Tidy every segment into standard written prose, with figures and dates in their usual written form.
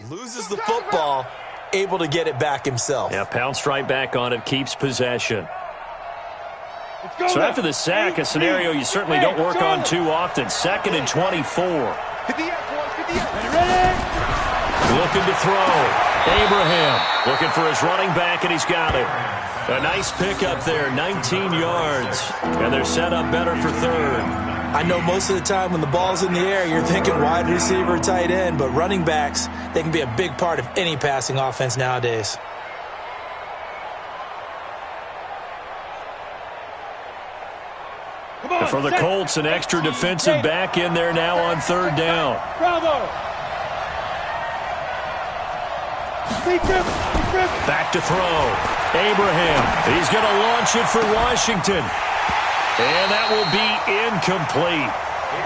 Loses the football, able to get it back himself. Yeah, pounced right back on it, keeps possession. So after the sack, a scenario you certainly don't work on too often. 2nd and 24. Looking to throw. Abraham looking for his running back, and he's got it. A nice pickup there, 19 yards. And they're set up better for 3rd. I know most of the time when the ball's in the air, you're thinking wide receiver, tight end, but running backs, they can be a big part of any passing offense nowadays. And for the Colts, an extra defensive back in there now on 3rd down. Bravo. Back to throw. Abraham. He's going to launch it for Washington. And that will be incomplete.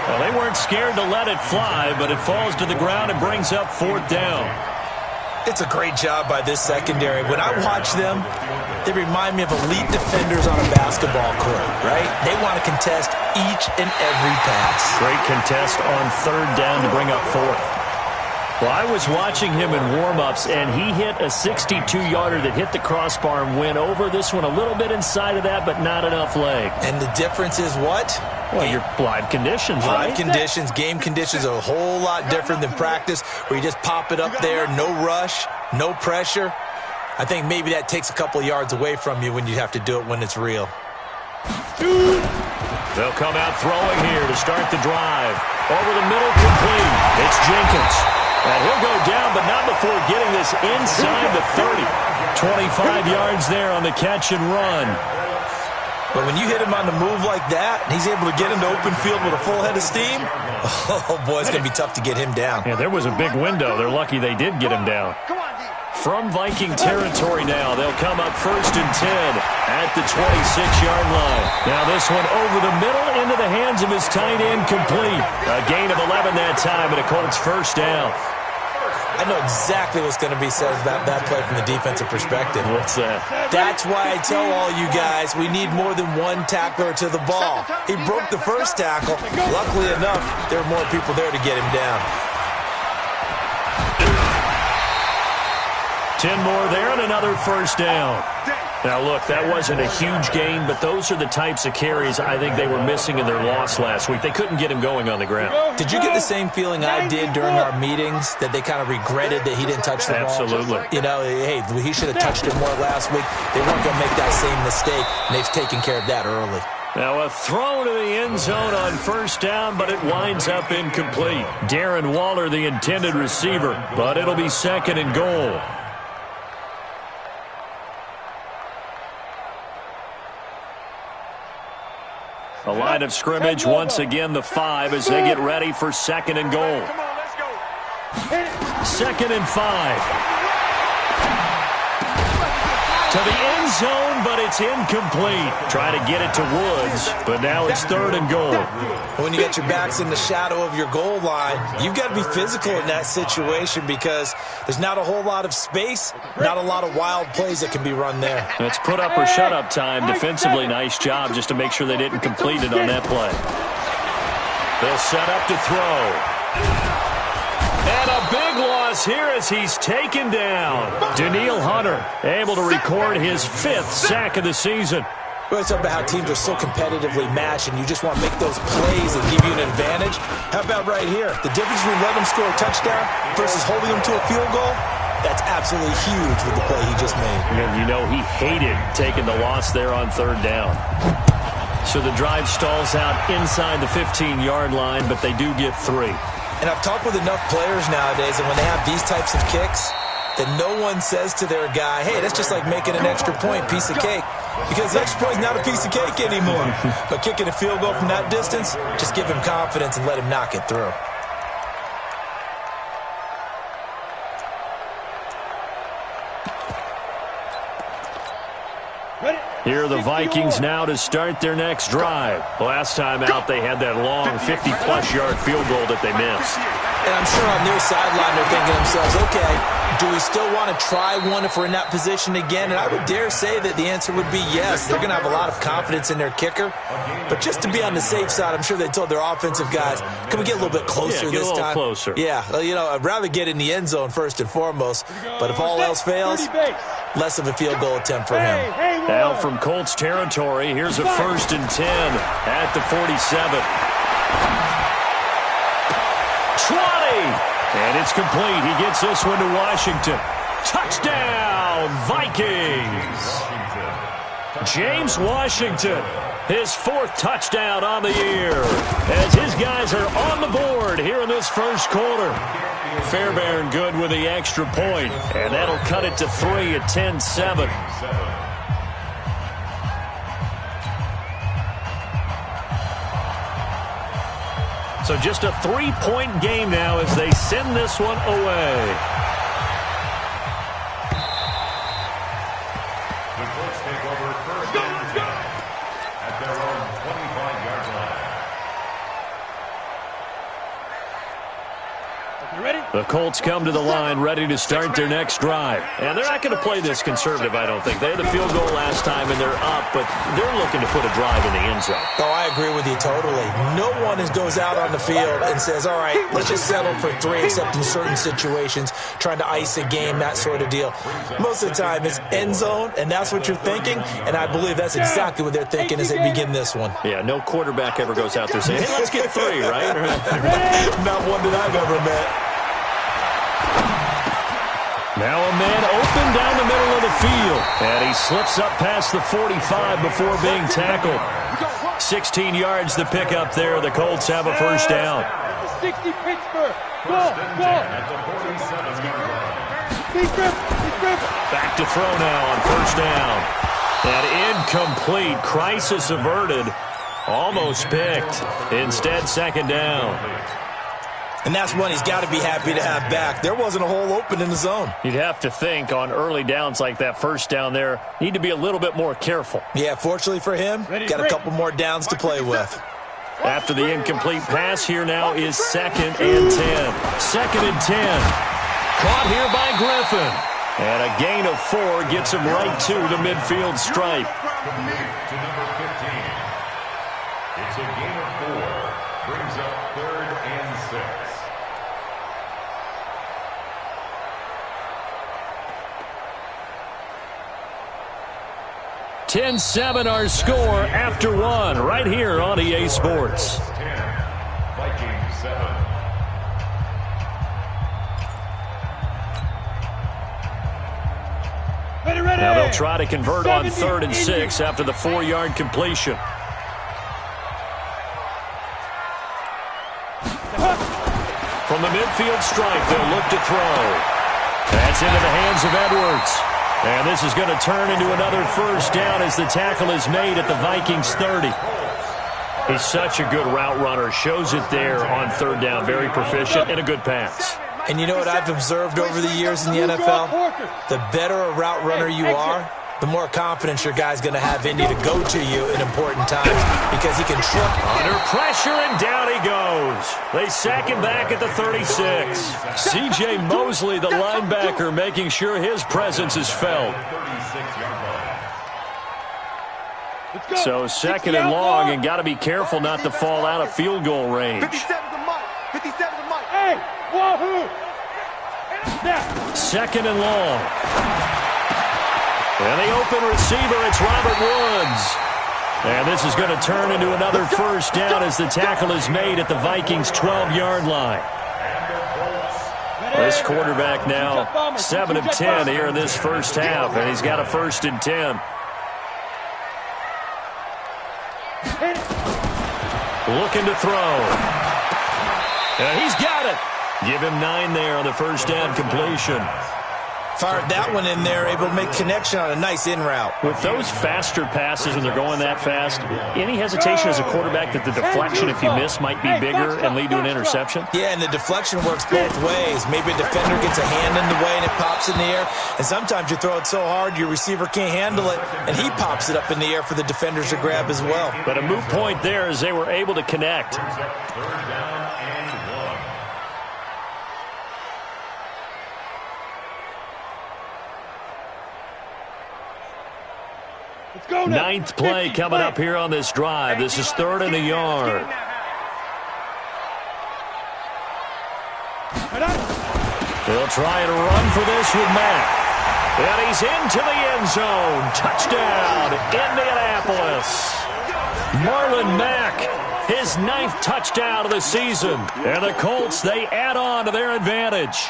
Well, they weren't scared to let it fly, but it falls to the ground and brings up 4th down. It's a great job by this secondary. When I watch them, they remind me of elite defenders on a basketball court, right? They want to contest each and every pass. Great contest on 3rd down to bring up 4th. Well, I was watching him in warm-ups, and he hit a 62-yarder that hit the crossbar and went over. This one a little bit inside of that, but not enough leg. And the difference is what? Well, your live conditions, right? Live conditions, game conditions are a whole lot different than practice, where you just pop it up there, no rush, no pressure. I think maybe that takes a couple of yards away from you when you have to do it when it's real. They'll come out throwing here to start the drive. Over the middle, complete. It's Jenkins. And he'll go down, but not before getting this inside the 30. 25 yards there on the catch and run. But when you hit him on the move like that, and he's able to get into open field with a full head of steam, oh, boy, it's going to be tough to get him down. Yeah, there was a big window. They're lucky they did get him down. From Viking territory now, they'll come up 1st and 10 at the 26-yard line. Now this one over the middle into the hands of his tight end, complete. A gain of 11 that time, and a Colts 1st down. I know exactly what's going to be said about that play from the defensive perspective. What's that? That's why I tell all you guys we need more than one tackler to the ball. He broke the first tackle. Luckily enough, there were more people there to get him down. 10 more there and another 1st down. Now, look, that wasn't a huge gain, but those are the types of carries I think they were missing in their loss last week. They couldn't get him going on the ground. Did you get the same feeling I did during our meetings, that they kind of regretted that he didn't touch the ball? Absolutely. You know, hey, he should have touched it more last week. They weren't going to make that same mistake, and they've taken care of that early. Now a throw to the end zone on 1st down, but it winds up incomplete. Darren Waller, the intended receiver, but it'll be 2nd and goal. A line of scrimmage, once again the 5 as they get ready for 2nd and goal. 2nd and 5. To the end zone, but it's incomplete. Try to get it to Woods, but now it's 3rd and goal. When you got your backs in the shadow of your goal line, you've got to be physical in that situation because there's not a whole lot of space, not a lot of wild plays that can be run there. It's put up or shut up time. Defensively, nice job just to make sure they didn't complete it on that play. They'll set up to throw. And a big loss here as he's taken down. Daniil Hunter able to record his 5th sack of the season. We always talk about how teams are so competitively matched and you just want to make those plays that give you an advantage. How about right here? The difference between letting them score a touchdown versus holding them to a field goal, that's absolutely huge with the play he just made. And you know he hated taking the loss there on 3rd down. So the drive stalls out inside the 15-yard line, but they do get 3. And I've talked with enough players nowadays that when they have these types of kicks, that no one says to their guy, hey, that's just like making an extra point, piece of cake. Because the extra point is not a piece of cake anymore. But kicking a field goal from that distance, just give him confidence and let him knock it through. Here are the Vikings now to start their next drive. Last time out, they had that long 50-plus yard field goal that they missed. And I'm sure on their sideline they're thinking to themselves, okay, do we still want to try one if we're in that position again? And I would dare say that the answer would be yes. They're going to have a lot of confidence in their kicker. But just to be on the safe side, I'm sure they told their offensive guys, can we get a little bit closer this time? Closer. Yeah, well, you know, I'd rather get in the end zone first and foremost. But if all else fails, less of a field goal attempt for him. Now from Colts territory, here's a 1st and 10 at the 47. Trotty! And it's complete. He gets this one to Washington. Touchdown, Vikings! James Washington, his 4th touchdown on the year, as his guys are on the board here in this first quarter. Fairbairn good with the extra point, and that'll cut it to 3 at 10-7. So just a 3-point game now as they send this one away. The Colts take over 1st and 10 at their own 25-yard line. You ready? The Colts come to the line ready to start their next drive. And they're not going to play this conservative, I don't think. They had the field goal last time, and they're up, but they're looking to put a drive in the end zone. Oh, I agree with you totally. No one goes out on the field and says, all right, let's just settle for 3, except in certain situations, trying to ice a game, that sort of deal. Most of the time, it's end zone, and that's what you're thinking, and I believe that's exactly what they're thinking as they begin this one. Yeah, no quarterback ever goes out there saying, hey, let's get 3, right? Not one that I've ever met. Now a man open down the middle of the field. And he slips up past the 45 before being tackled. 16 yards to pick up there. The Colts have a first down. 60 Pittsburgh. Go. Back to throw now on first down. And incomplete. Crisis averted. Almost picked. Instead, second down. And that's one he's got to be happy to have back. There wasn't a hole open in the zone. You'd have to think on early downs like that first down there, need to be a little bit more careful. Yeah, fortunately for him, got a couple more downs to play with. After the incomplete pass, here now is 2nd and 10. 2nd and 10. Caught here by Griffin. And a gain of 4 gets him right to the midfield stripe. To number 15. It's a gain of 4. Brings up 3rd and 6. 10-7 our score after 1 right here on EA Sports. 10, Vikings 7. Ready. Now they'll try to convert on 3rd and 6 after the 4-yard completion. From the midfield stripe, they'll look to throw. That's into the hands of Edwards. And this is going to turn into another first down as the tackle is made at the Vikings 30. He's such a good route runner. Shows it there on 3rd down. Very proficient and a good pass. And you know what I've observed over the years in the NFL? The better a route runner you are, the more confidence your guy's going to have in you to go to you in important times because he can trip. Under pressure, and down he goes. They sack him back at the 36. C.J. Mosley, the linebacker, making sure his presence is felt. So 2nd and long, and got to be careful not to fall out of field goal range. 57 to Mike. 57 to Mike. Hey, wahoo! 2nd and long. And the open receiver, it's Robert Woods. And this is going to turn into another first down as the tackle is made at the Vikings' 12-yard line. This quarterback now 7 of 10 here in this first half, and he's got a 1st and 10. Looking to throw. And he's got it. Give him 9 there on the first down completion. Fired that one in there, able to make connection on a nice in route. With those faster passes when they're going that fast, any hesitation as a quarterback that the deflection, if you miss, might be bigger and lead to an interception? Yeah, and the deflection works both ways. Maybe a defender gets a hand in the way and it pops in the air. And sometimes you throw it so hard your receiver can't handle it, and he pops it up in the air for the defenders to grab as well. But a moot point there as they were able to connect. Ninth play coming up here on this drive. This is 3rd and a yard. They'll try and run for this with Mack. And he's into the end zone. Touchdown, Indianapolis. Marlon Mack, his 9th touchdown of the season. And the Colts, they add on to their advantage.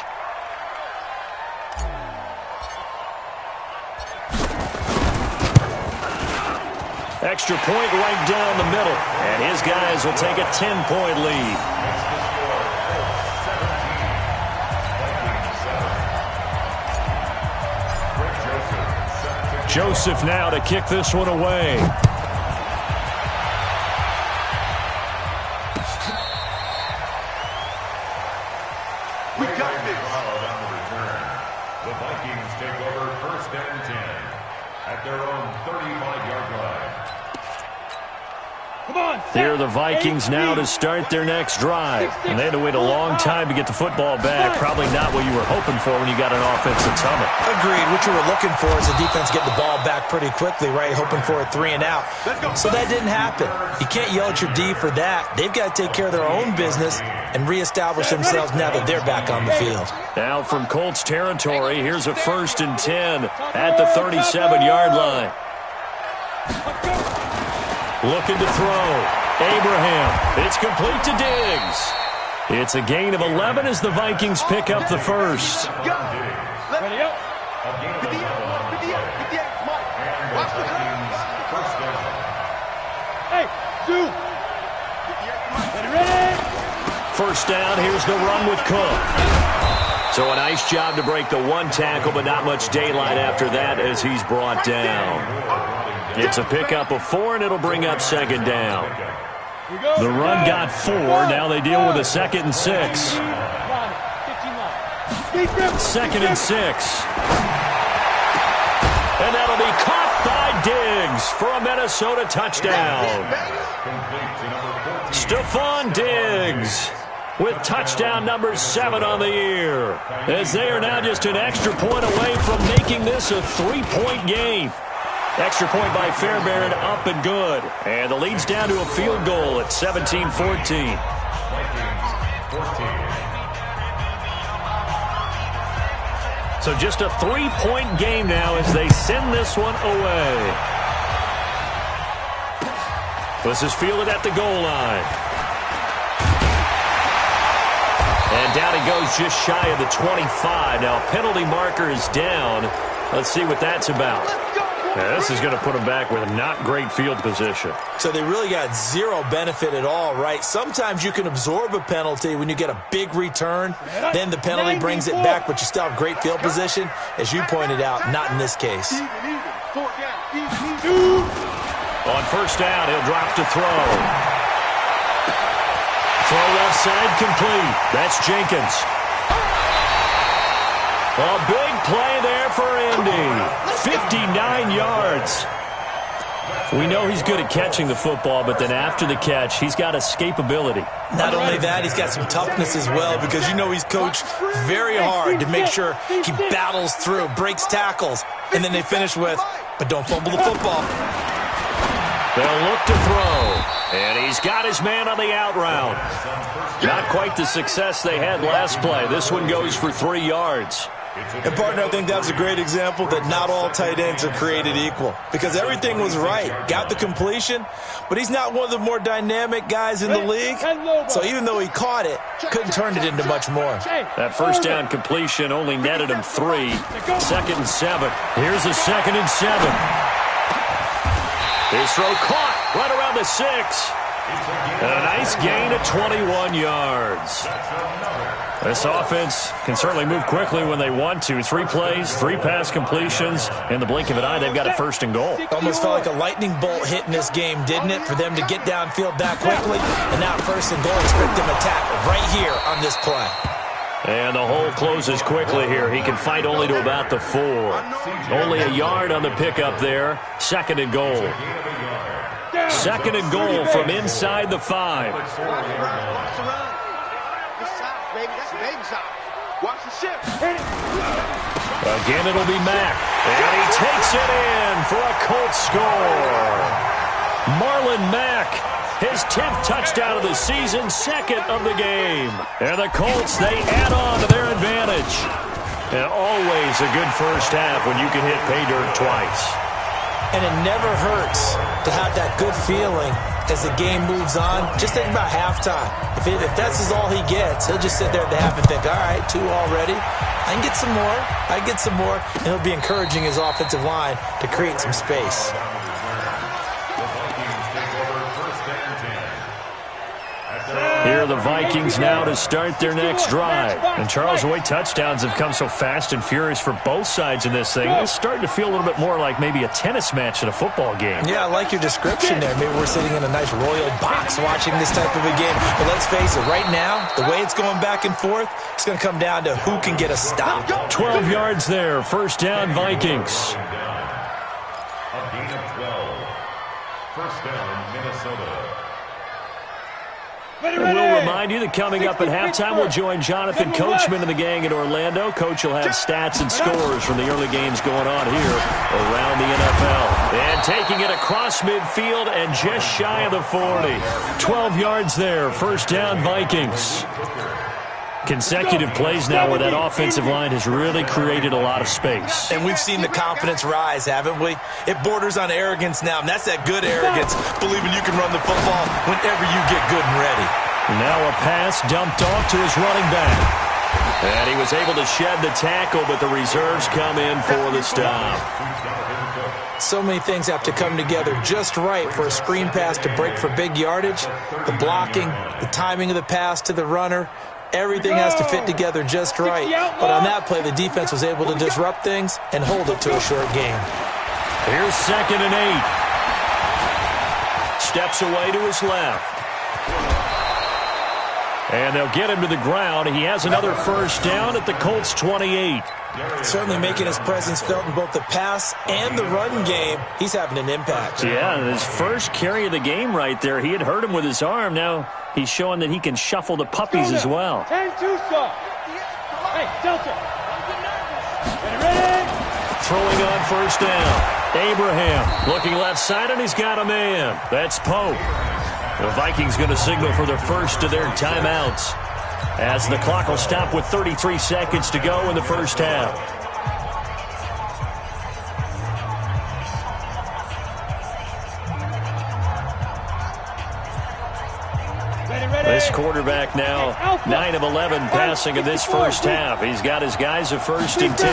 Extra point right down the middle. And his guys will take a 10-point lead. Joseph now to kick this one away. We got this. On the return. The Vikings take over 1st and 10 at their own 35-yard line. Here are the Vikings now to start their next drive. And they had to wait a long time to get the football back. Probably not what you were hoping for when you got an offensive tunnel. Agreed. What you were looking for is the defense get the ball back pretty quickly, right? Hoping for a 3 and out. So that didn't happen. You can't yell at your D for that. They've got to take care of their own business and reestablish themselves now that they're back on the field. Now from Colts territory, here's a 1st and 10 at the 37-yard line. Looking to throw. Abraham. It's complete to Diggs. It's a gain of 11 as the Vikings pick up the first. Ready up. Hey, two. Ready. First down, here's the run with Cook. So a nice job to break the 1 tackle, but not much daylight after that as he's brought down. It's a pickup of 4, and it'll bring up 2nd down. The run got 4. Now they deal with a 2nd and 6. 2nd and 6. And that'll be caught by Diggs for a Minnesota touchdown. Stephon Diggs with touchdown number 7 on the year, as they are now just an extra point away from making this a 3-point game. Extra point by Fairbairn, up and good. And the lead's down to a field goal at 17-14. So just a 3-point game now as they send this one away. This is fielded at the goal line. And down he goes just shy of the 25. Now penalty marker is down. Let's see what that's about. Yeah, this is going to put them back with not great field position. So they really got zero benefit at all, right? Sometimes you can absorb a penalty when you get a big return. Then the penalty brings it back, but you still have great field position. As you pointed out, not in this case. On first down, he'll drop to throw. Throw left side complete. That's Jenkins. A big play there for Indy. 59 yards. We know he's good at catching the football, but then after the catch, he's got escapability. Not only that, he's got some toughness as well, because you know he's coached very hard to make sure he battles through, breaks tackles, and then they finish with, but don't fumble the football. They'll look to throw, and he's got his man on the out route. Not quite the success they had last play. This one goes for 3 yards. And, partner, I think that was a great example that not all tight ends are created equal, because everything was right. Got the completion, but he's not one of the more dynamic guys in the league. So even though he caught it, couldn't turn it into much more. That first down completion only netted him 3. 2nd and 7. Here's a 2nd and 7. His throw caught right around the 6. And a nice gain of 21 yards. This offense can certainly move quickly when they want to. 3 plays, 3 pass completions. In the blink of an eye, they've got a 1st and goal. Almost felt like a lightning bolt hit in this game, didn't it? For them to get downfield that quickly. And now 1st and goal, expect them to attack right here on this play. And the hole closes quickly here. He can fight only to about the 4. Only a yard on the pickup there. 2nd and goal. 2nd and goal from inside the 5. Again, it'll be Mack. And he takes it in for a Colts score. Marlon Mack, his 10th touchdown of the season, 2nd of the game. And the Colts, they add on to their advantage. And always a good first half when you can hit pay dirt twice. And it never hurts to have that good feeling as the game moves on. Just think about halftime. If that's all he gets, he'll just sit there at the half and think, all right, 2 already. I can get some more. I can get some more. And he'll be encouraging his offensive line to create some space. Here are the Vikings now to start their next drive. And Charles, the way touchdowns have come so fast and furious for both sides in this thing, it's starting to feel a little bit more like maybe a tennis match in a football game. Yeah, I like your description there. Maybe we're sitting in a nice royal box watching this type of a game. But let's face it, right now, the way it's going back and forth, it's going to come down to who can get a stop. 12 yards there, first down Vikings. A gain of 12. First down, Minnesota. And we'll remind you that coming up at halftime, we'll join Jonathan Coachman and the gang in Orlando. Coach will have stats and scores from the early games going on here around the NFL. And taking it across midfield and just shy of the 40. 12 yards there, first down Vikings. Consecutive plays now where that offensive line has really created a lot of space. And we've seen the confidence rise, haven't we? It borders on arrogance now, and that's that good arrogance, believing you can run the football whenever you get good and ready. Now a pass dumped off to his running back. And he was able to shed the tackle, but the reserves come in for the stop. So many things have to come together just right for a screen pass to break for big yardage. The blocking, the timing of the pass to the runner, everything has to fit together just right. But on that play, the defense was able to disrupt things and hold it to a short game. Here's 2nd and 8. Steps away to his left. And they'll get him to the ground. He has another first down at the Colts 28. Certainly making his presence felt in both the pass and the run game. He's having an impact. Yeah, his first carry of the game right there. He had hurt him with his arm. Now he's showing that he can shuffle the puppies as well. 10-2 stop. Hey, Delta. Ready? Throwing on first down. Abraham looking left side, and he's got a man. That's Pope. The Vikings going to signal for the first of their timeouts, as the clock will stop with 33 seconds to go in the first half. This quarterback now 9 of 11 passing in this first half. He's got his guys a 1st and 10.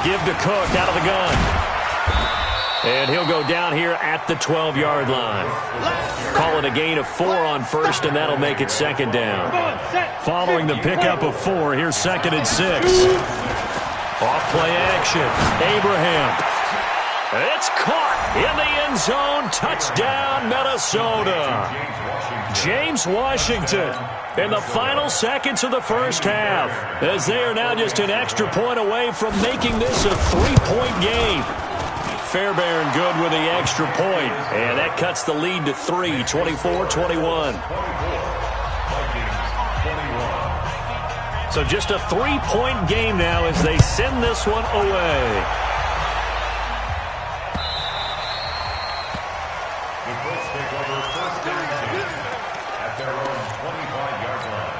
Give to Cook out of the gun. And he'll go down here at the 12-yard line. Call it a gain of 4 on first, and that'll make it 2nd down. Following the pickup of 4, here's 2nd and 6. Off play action. Abraham. It's caught in the end zone. Touchdown, Minnesota. James Washington in the final seconds of the first half, as they are now just an extra point away from making this a 3-point game. Fairbairn good with the extra point, and that cuts the lead to 3, 24-21. So just a 3-point game now as they send this one away. The Colts take over first and 10 at their own 25-yard line.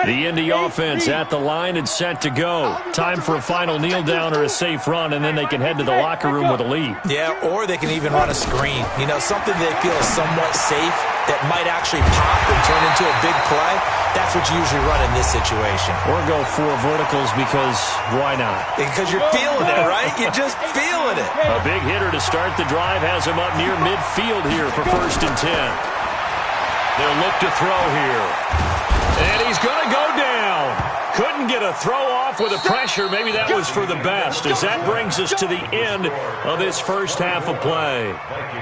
The Indy offense at the line and set to go. Time for a final kneel down or a safe run, and then they can head to the locker room with a lead. Yeah, or they can even run a screen. You know, something they feel is somewhat safe that might actually pop and turn into a big play. That's what you usually run in this situation. Or go 4 verticals because why not? Because you're feeling it, right? You're just feeling it. A big hitter to start the drive has him up near midfield here for 1st and 10. They'll look to throw here. And he's going to go down. Couldn't get a throw off with the pressure. Maybe that was for the best, as that brings us to the end of this first half of play.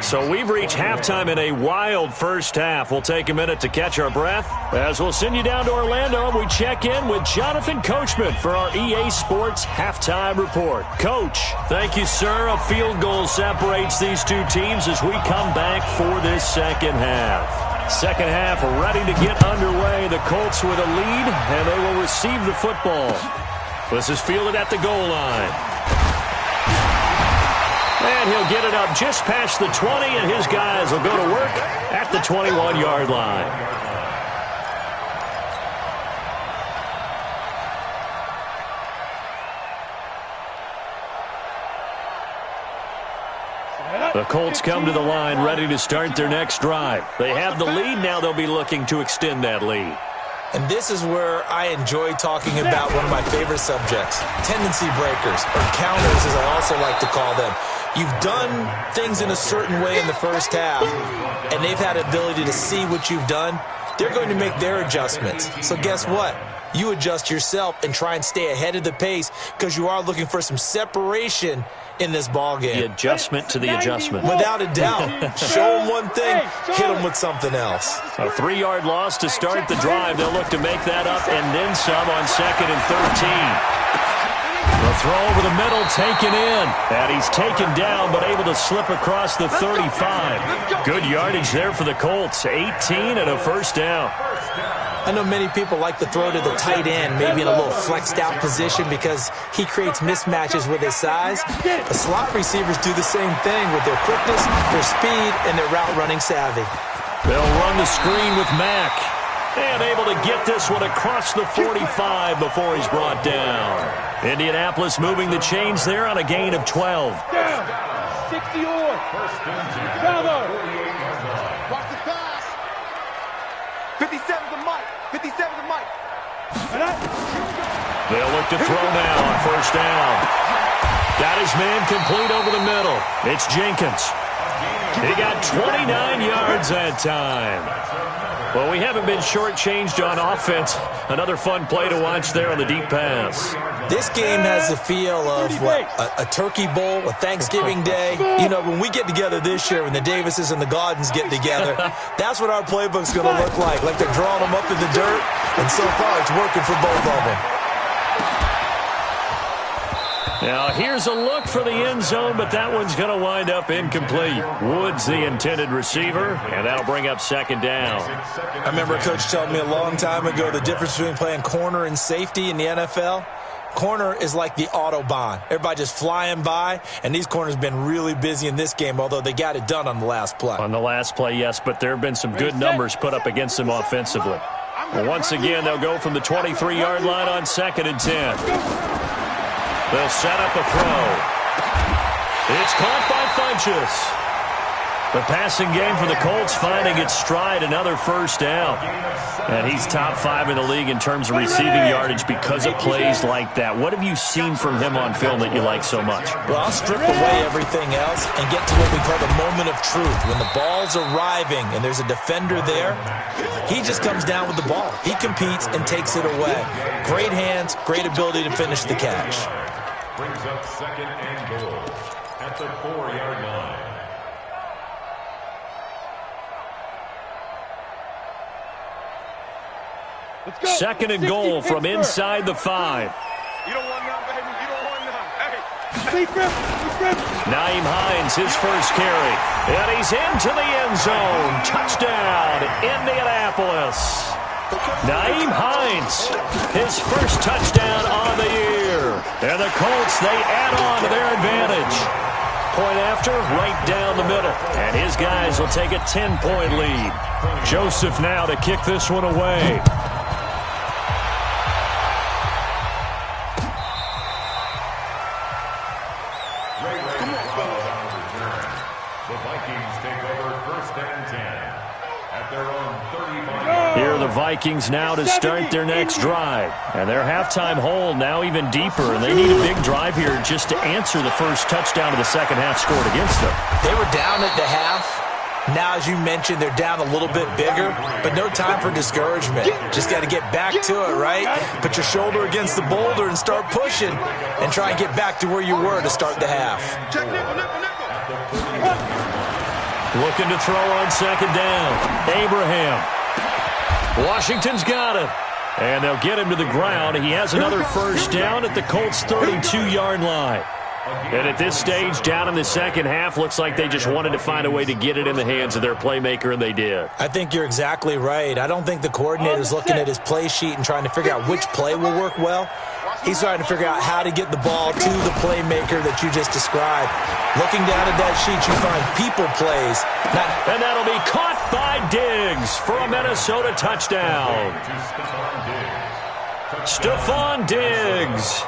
So we've reached halftime in a wild first half. We'll take a minute to catch our breath as we'll send you down to Orlando and we check in with Jonathan Coachman for our EA Sports Halftime Report. Coach, thank you, sir. A field goal separates these two teams as we come back for this second half. Second half ready to get underway. The Colts with a lead, and they will receive the football. This is fielded at the goal line. And he'll get it up just past the 20, and his guys will go to work at the 21-yard line. The Colts come to the line ready to start their next drive. They have the lead. Now they'll be looking to extend that lead. And this is where I enjoy talking about one of my favorite subjects, tendency breakers, or counters as I also like to call them. You've done things in a certain way in the first half, and they've had the ability to see what you've done. They're going to make their adjustments. So guess what? You adjust yourself and try and stay ahead of the pace because you are looking for some separation in this ball game. The adjustment to the adjustment. Without a doubt. Show them one thing, hit them with something else. A 3-yard loss to start the drive. They'll look to make that up and then some on 2nd and 13. The throw over the middle, taken in. And he's taken down, but able to slip across the 35. Good yardage there for the Colts. 18 and a first down. I know many people like to throw to the tight end, maybe in a little flexed out position because he creates mismatches with his size. But slot receivers do the same thing with their quickness, their speed, and their route running savvy. They'll run the screen with Mack. And able to get this one across the 45 before he's brought down. Indianapolis moving the chains there on a gain of 12. Down. 60 on. Down. Watch the pass. 57 to Mike. 57 to Mike. They'll look to throw now on first down. Got his man complete over the middle. It's Jenkins. He got 29 yards that time. Well, we haven't been shortchanged on offense. Another fun play to watch there on the deep pass. This game has the feel of what, a turkey bowl, a Thanksgiving day. You know, when we get together this year, when the Davises and the Gaudens get together, that's what our playbook's going to look like. Like they're drawing them up in the dirt, and so far it's working for both of them. Now, here's a look for the end zone, but that one's going to wind up incomplete. Woods, the intended receiver, and that'll bring up second down. I remember a coach telling me a long time ago the difference between playing corner and safety in the NFL. Corner is like the Autobahn. Everybody just flying by, and these corners have been really busy in this game, although they got it done on the last play. On the last play, yes, but there have been some good numbers put up against them offensively. Well, once again, they'll go from the 23-yard line on 2nd and 10. They'll set up a throw. It's caught by Funchess. The passing game for the Colts finding its stride, another first down. And he's top 5 in the league in terms of receiving yardage because of plays like that. What have you seen from him on film that you like so much? Well, I'll strip away everything else and get to what we call the moment of truth. When the ball's arriving and there's a defender there, he just comes down with the ball. He competes and takes it away. Great hands, great ability to finish the catch. Brings up 2nd and goal at the 4-yard line. Let's go. 2nd and goal from inside the 5. You don't want none, baby. You don't want none. Hey. Naeem Hines, his first carry. And he's into the end zone. Touchdown, Indianapolis. Naeem Hines, his first touchdown on the year. And the Colts, they add on to their advantage. Point after, right down the middle. And his guys will take a 10-point lead. Joseph now to kick this one away. The Vikings take over 1st and 10 at their own 35. Here are the Vikings now to start their next drive. And their halftime hole now even deeper. And they need a big drive here just to answer the first touchdown of the second half scored against them. They were down at the half. Now, as you mentioned, they're down a little bit bigger, but no time for discouragement. Just got to get back to it, right? Put your shoulder against the boulder and start pushing and try and get back to where you were to start the half. Looking to throw on second down. Abraham. Washington's got him. And they'll get him to the ground. He has another first down at the Colts' 32-yard line. And at this stage, down in the second half, looks like they just wanted to find a way to get it in the hands of their playmaker, and they did. I think you're exactly right. I don't think the coordinator's looking at his play sheet and trying to figure out which play will work well. He's trying to figure out how to get the ball to the playmaker that you just described. Looking down at that sheet, you find people plays. And that'll be caught by Diggs for a Minnesota touchdown. Stephon Diggs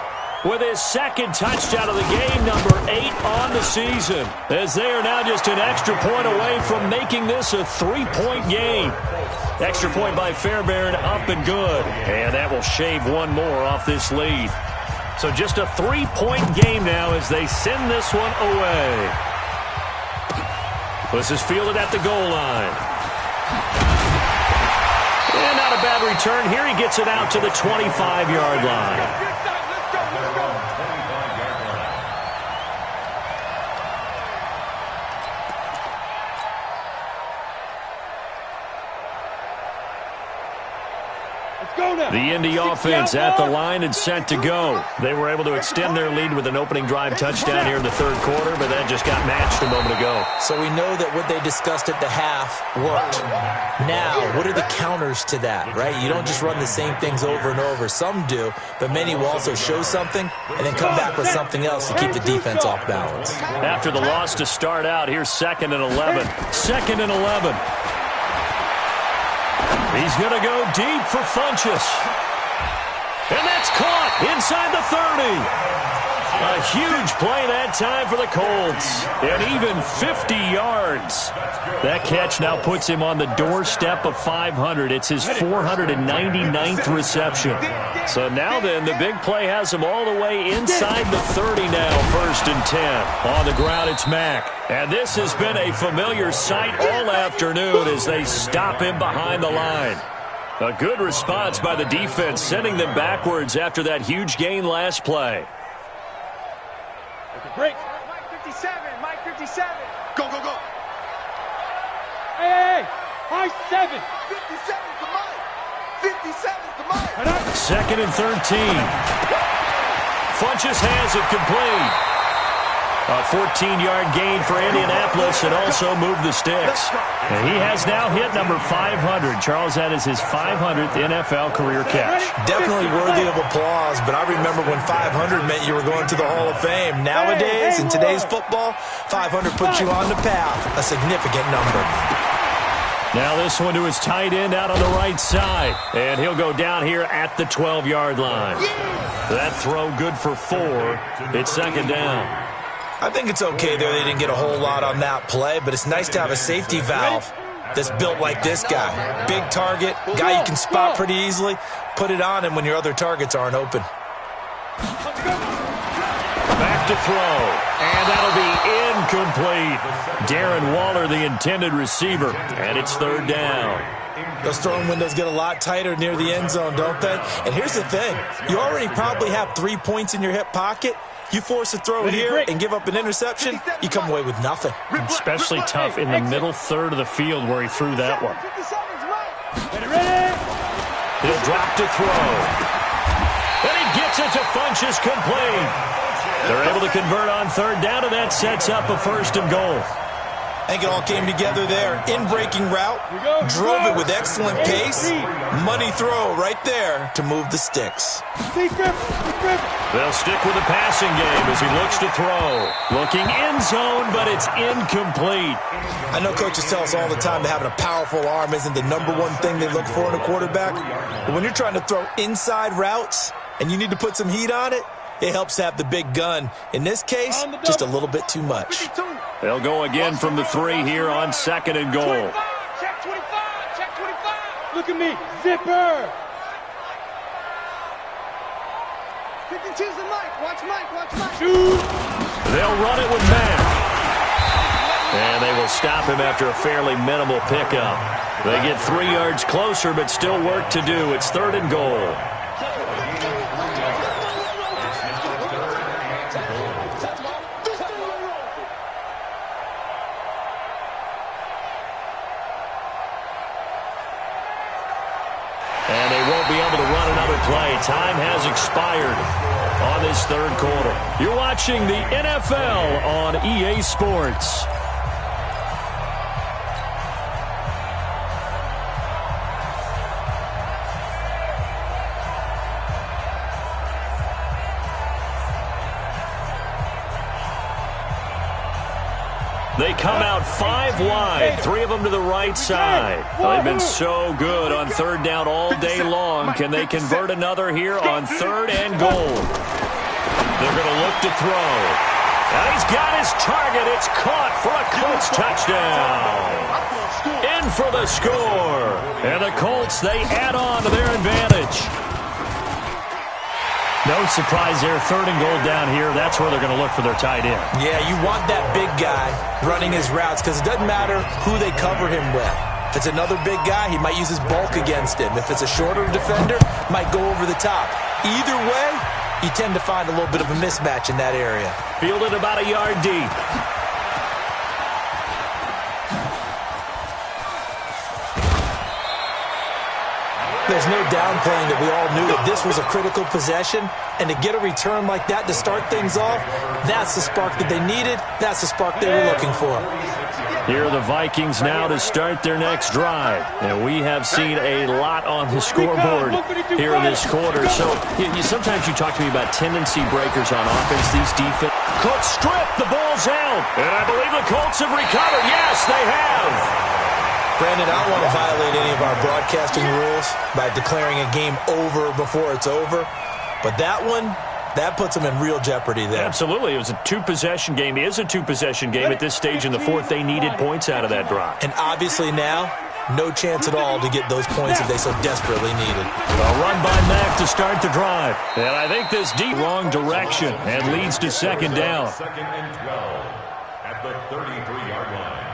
with his second touchdown of the game, number 8 on the season, as they are now just an extra point away from making this a 3-point game. Extra point by Fairbairn, up and good. And that will shave one more off this lead. So just a 3-point game now as they send this one away. This is fielded at the goal line. And not a bad return here. He gets it out to the 25-yard line. The Indy offense at the line and set to go. They were able to extend their lead with an opening drive touchdown here in the third quarter, but that just got matched a moment ago. So we know that what they discussed at the half worked. Now, what are the counters to that, right? You don't just run the same things over and over. Some do, but many will also show something and then come back with something else to keep the defense off balance. After the loss to start out, here's 2nd and 11. 2nd and 11. He's going to go deep for Funchess. And that's caught inside the 30. A huge play that time for the Colts. And even 50 yards. That catch now puts him on the doorstep of 500. It's his 499th reception. So now then, the big play has him all the way inside the 30 now, 1st and 10. On the ground, it's Mack. And this has been a familiar sight all afternoon as they stop him behind the line. A good response by the defense, sending them backwards after that huge gain last play. Break. Mike 57. Mike 57. Go, go, go. Hey, high 7. 57 to Mike. 57 to Mike. 2nd and 13. Funchess has it complete. A 14-yard gain for Indianapolis and also moved the sticks. And he has now hit number 500. Charles, that is his 500th NFL career catch. Definitely worthy of applause, but I remember when 500 meant you were going to the Hall of Fame. Nowadays, in today's football, 500 puts you on the path, a significant number. Now this one to his tight end out on the right side. And he'll go down here at the 12-yard line. That throw good for 4. It's 2nd down. I think it's okay there. They didn't get a whole lot on that play, but it's nice to have a safety valve that's built like this guy. Big target, guy you can spot pretty easily. Put it on him when your other targets aren't open. Back to throw. And that'll be incomplete. Darren Waller, the intended receiver. And it's 3rd down. Those throwing windows get a lot tighter near the end zone, don't they? And here's the thing. You already probably have 3 points in your hip pocket. You force a throw here and give up an interception, you come away with nothing. Especially tough in the middle third of the field where he threw that one. He'll drop to throw. And he gets it to Funchess complete. They're able to convert on 3rd down, and that sets up a 1st and goal. I think it all came together there. In-breaking route, drove it with excellent pace. Money throw right there to move the sticks. They'll stick with the passing game as he looks to throw. Looking end zone, but it's incomplete. I know coaches tell us all the time that having a powerful arm isn't the #1 thing they look for in a quarterback. But when you're trying to throw inside routes and you need to put some heat on it, it helps to have the big gun. In this case, just a little bit too much. They'll go again from the 3 here on 2nd and goal. Check 25. Check 25. Look at me. Zipper. 52's the Mike. Watch Mike. Watch Mike. They'll run it with Mack. And they will stop him after a fairly minimal pickup. They get 3 yards closer, but still work to do. It's 3rd and goal. And they won't be able to run another play. Time has expired on this 3rd quarter. You're watching the NFL on EA Sports. They come out 5 wide, 3 of them to the right side. Well, they've been so good on third down all day long. Can they convert another here on 3rd and goal? They're going to look to throw. And he's got his target. It's caught for a Colts touchdown. In for the score. And the Colts, they add on to their advantage. No surprise there. 3rd and goal down here. That's where they're going to look for their tight end. Yeah, you want that big guy running his routes because it doesn't matter who they cover him with. If it's another big guy, he might use his bulk against him. If it's a shorter defender, might go over the top. Either way, you tend to find a little bit of a mismatch in that area. Fielded about a yard deep. There's no downplaying that we all knew that this was a critical possession, and to get a return like that to start things off, that's the spark that they needed. That's the spark they were looking for. Here are the Vikings now to start their next drive. And we have seen a lot on the scoreboard here in this quarter. So sometimes you talk to me about tendency breakers on offense. These defense could strip. The ball's out. And I believe the Colts have recovered. Yes, they have. Brandon, I don't want to violate any of our broadcasting rules by declaring a game over before it's over. But that one, that puts them in real jeopardy there. Absolutely. It was a 2-possession game. It is a 2-possession game at this stage in the 4th. They needed points out of that drive. And obviously now, no chance at all to get those points that they so desperately needed. A run by Mack to start the drive. And I think this deep wrong direction and leads to 2nd down. 2nd and 12 at the 33-yard line.